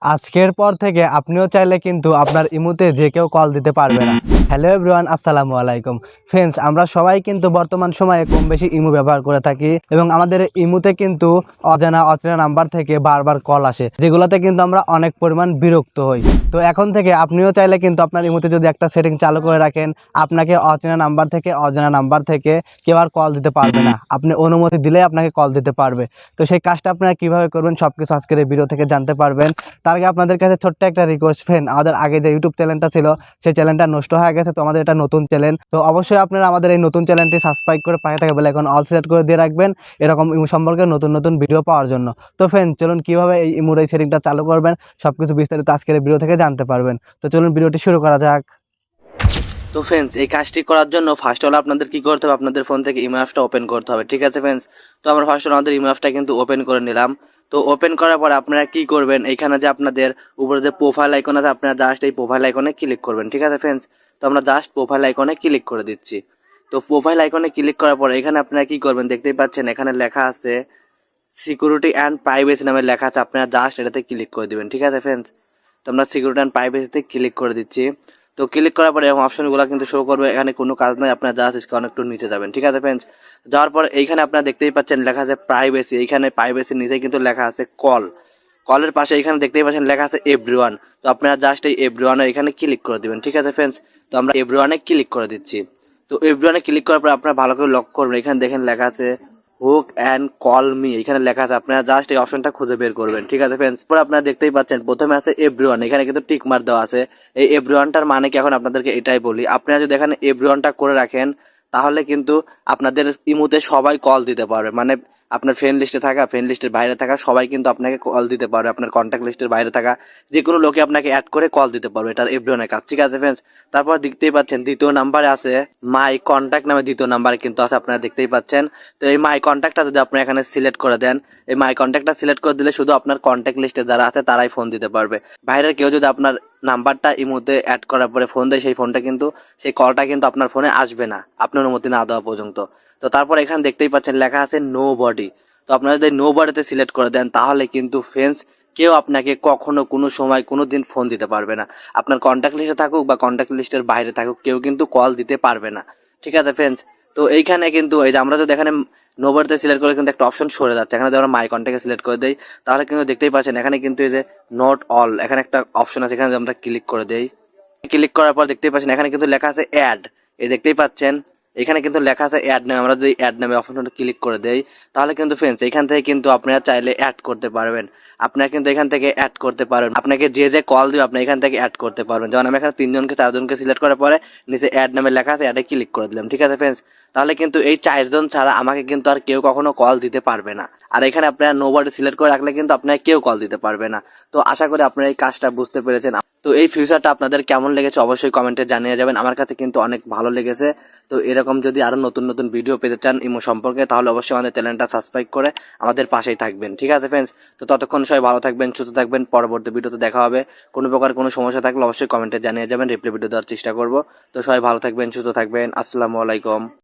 আজকের পর থেকে আপনিও চাইলে কিন্তু আপনার ইমুতে যে কেউ কল দিতে পারবে না। হ্যালো এভরিওয়ান, আসসালামু আলাইকুম ফ্রেন্ডস। আমরা সবাই কিন্তু বর্তমান সময়ে কম বেশি ইমু ব্যবহার করে থাকি এবং আমাদের ইমুতে কিন্তু অচেনা নাম্বার থেকে বারবার কল আসে, যেগুলোতে কিন্তু আমরা অনেক পরিমাণ বিরক্ত হই। তো এখন থেকে আপনিও চাইলে কিন্তু আপনার ইমুতে যদি একটা সেটিং চালু করে রাখেন, আপনাকে অচেনা নাম্বার থেকে কেউ আর কল দিতে পারবে না। আপনি অনুমতি দিলে আপনাকে কল দিতে পারবে। তো সেই কাজটা আপনারা কিভাবে করবেন সবকিছু আজকের এই ভিডিও থেকে জানতে পারবেন। তার আগে আপনাদের কাছে ছোট্ট একটা রিকোয়েস্ট ফ্রেন্ড, আমাদের আগে যে ইউটিউব চ্যানেলটা ছিল সেই চ্যানেলটা নষ্ট হয়ে গেছে। তো আমাদের এটা নতুন চ্যানেল, তো অবশ্যই আপনারা আমাদের এই নতুন চ্যানেলটি সাবস্ক্রাইব করে পাশে থাকা বেল আইকন অল সিলেক্ট করে দিয়ে রাখবেন এরকম ইমো সম্পর্কে নতুন নতুন ভিডিও পাওয়ার জন্য। তো ফ্রেন্ড চলুন কিভাবে এই ইমোর এই সেটিংটা চালু করবেন সবকিছু বিস্তারিত আজকের এই ভিডিও থেকে জানতে পারবেন। তো চলুন ভিডিওটি শুরু করা যাক। তো ফ্রেন্ডস, এই কাজটি করার জন্য ফার্স্ট হলো আপনাদের কি করতে হবে, আপনাদের ফোন থেকে ইমো অ্যাপটা ওপেন করতে হবে। ঠিক আছে ফ্রেন্ডস, তো আমরা ফার্স্ট হলো আমাদের ইমো অ্যাপটা কিন্তু ওপেন করে নিলাম। তো ওপেন করার পর আপনারা কি করবেন, এইখানে যে আপনাদের উপরে যে প্রোফাইল আইকন আছে আপনারা জাস্ট এই প্রোফাইল আইকনে ক্লিক করবেন। ঠিক আছে ফ্রেন্ডস, তো আমরা জাস্ট প্রোফাইল আইকনে ক্লিক করে দিচ্ছি। তো প্রোফাইল আইকনে ক্লিক করার পর এখানে আপনারা কি করবেন দেখতেই পাচ্ছেন, এখানে লেখা আছে সিকিউরিটি অ্যান্ড প্রাইভেসি নামে লেখা আছে, আপনারা জাস্ট এটাতে ক্লিক করে দিবেন। ঠিক আছে ফ্রেন্ডস, তো আমরা সিকিউরিটি অ্যান্ড প্রাইভেসিতে ক্লিক করে দিচ্ছি। তো ক্লিক করার পরে এরকম অপশনগুলো কিন্তু শো করবে, এখানে কোনো কাজ নাই, আপনারা জাস্ট স্ক্রল একটু নিচে যাবেন। ঠিক আছে ফ্রেন্ডস, যাওয়ার পর এইখানে আপনারা দেখতেই পাচ্ছেন লেখা আছে প্রাইভেসি, এইখানে প্রাইভেসির নিচে কিন্তু লেখা আছে কলের পাশে এইখানে দেখতেই পাচ্ছেন লেখা আছে এভরিওয়ান। তো আপনারা জাস্ট এই এভরিওয়ানের এখানে ক্লিক করে দিবেন। ঠিক আছে ফ্রেন্ডস, তো আমরা এভরিওয়ানে ক্লিক করে দিচ্ছি। তো এভরিওয়ানে ক্লিক করার পর আপনারা ভালো করে লক্ষ্য করবেন, এখানে দেখেন লেখা আছে হুক অ্যান্ড কল মি, এখানে লেখা আছে, আপনারা জাস্ট এই অপশনটা খুঁজে বের করবেন। ঠিক আছে ফ্রেন্ডস, পরে আপনারা দেখতেই পাচ্ছেন প্রথমে আছে এভরিওয়ান, এখানে কিন্তু টিক মার্ক দেওয়া আছে। এই এভরিওয়ানটার মানে কি এখন আপনাদেরকে এটাই বলি, আপনারা যদি এখানে এভরিওয়ানটা করে রাখেন তাহলে কিন্তু আপনাদের ইমুতে সবাই কল দিতে পারবে, মানে আপনার ফ্রেন্ড লিস্টে থাকা, ফ্রেন্ড লিস্টের বাইরে থাকা সবাই কিন্তু আপনাকে কল দিতে পারবে, আপনার কন্ট্যাক্ট লিস্টের বাইরে থাকা যে কোনো লোকে আপনাকে অ্যাড করে কল দিতে পারবে, এটা এভরিওয়ানের কাজ। ঠিক আছে ফ্রেন্ডস, তারপর দেখতেই পাচ্ছেন দ্বিতীয় নাম্বারে আছে মাই কন্ট্যাক্ট নামে, দ্বিতীয় নাম্বার কিন্তু আছে, আপনারা দেখতেই পাচ্ছেন। তো এই মাই কন্ট্যাক্টটা যদি আপনি এখানে সিলেক্ট করে দেন, এই মাই কন্ট্যাক্টটা সিলেক্ট করে দিলে শুধু আপনার কন্ট্যাক্ট লিস্টে যারা আছে তারাই ফোন দিতে পারবে। বাইরের কেউ যদি আপনার নাম্বারটা ইমোতে অ্যাড করার পরে ফোন দেয়, সেই ফোনটা কিন্তু সেই কলটা কিন্তু আপনার ফোনে আসবে না আপনার অনুমতি না দেওয়া পর্যন্ত। তো তারপর এখানে দেখতেই পাচ্ছেন লেখা আছে নো বডি, তো আপনারা যদি নো বডিতে সিলেক্ট করে দেন তাহলে কিন্তু ফ্রেন্ডস কেউ আপনাকে কখনো কোনো সময় কোনো দিন ফোন দিতে পারবে না, আপনার কন্ট্যাক্ট লিস্টে থাকুক বা কন্ট্যাক্ট লিস্টের বাইরে থাকুক কেউ কিন্তু কল দিতে পারবে না। ঠিক আছে ফ্রেন্ডস, তো এইখানে কিন্তু এই যে আমরা যদি এখানে নোবরতে সিলেক্ট করে কিন্তু একটা অপশন সরে যাচ্ছে, এখানে যদি আমরা মাই কন্ট্যাক্টে সিলেক্ট করে দেই তাহলে কিন্তু দেখতেই পাচ্ছেন এখানে কিন্তু এই যে নট অল, এখানে একটা অপশন আছে, এখানে যদি আমরা ক্লিক করে দেই, ক্লিক করার পর দেখতেই পাচ্ছেন এখানে কিন্তু লেখা আছে অ্যাড, এই দেখতেই পাচ্ছেন এখানে কিন্তু লেখা আছে অ্যাড নামে, আমরা যদি অ্যাড নামে অপশনটা ক্লিক করে দেই তাহলে কিন্তু ফ্রেন্ডস এখান থেকে কিন্তু আপনারা চাইলে অ্যাড করতে পারবেন, আপনারা কিন্তু এখান থেকে অ্যাড করতে পারবেন, আপনাকে যে যে কল দিবে আপনি এখান থেকে অ্যাড করতে পারবেন। যেমন আমি এখানে 3জনকে 4জনকে সিলেক্ট করার পরে নিচে অ্যাড নামে লেখা আছে, অ্যাডে ক্লিক করে দিলাম। ঠিক আছে ফ্রেন্ডস, তাহলে কিন্তু এই 4জন ছাড়া আমাকে কিন্তু আর কেউ কখনো কল দিতে পারবে না। আর এখানে আপনারা নোবডি সিলেক্ট করে রাখলে কিন্তু আপনারা কেউ কল দিতে পারবে না। তো আশা করি আপনারা এই কাজটা বুঝতে পেরেছেন। তো এই ফিউচারটা আপনাদের কেমন লেগেছে অবশ্যই কমেন্টে জানিয়ে যাবেন, আমার কাছে কিন্তু অনেক ভালো লেগেছে। তো এরকম যদি আরো নতুন নতুন ভিডিও পেতে চান ইমো সম্পর্কে তাহলে অবশ্যই আমাদের চ্যানেলটা সাবস্ক্রাইব করে আমাদের পাশেই থাকবেন। ঠিক আছে ফ্রেন্ডস, তো ততক্ষণ সবাই ভালো থাকবেন, সুস্থ থাকবেন, পরবর্তী ভিডিওতে দেখা হবে। কোনো প্রকার কোনো সমস্যা থাকলে অবশ্যই কমেন্টে জানিয়ে যাবেন, রিপ্লাই ভিডিও দেওয়ার চেষ্টা করব। তো সবাই ভালো থাকবেন, সুস্থ থাকবেন, আসসালামু আলাইকুম।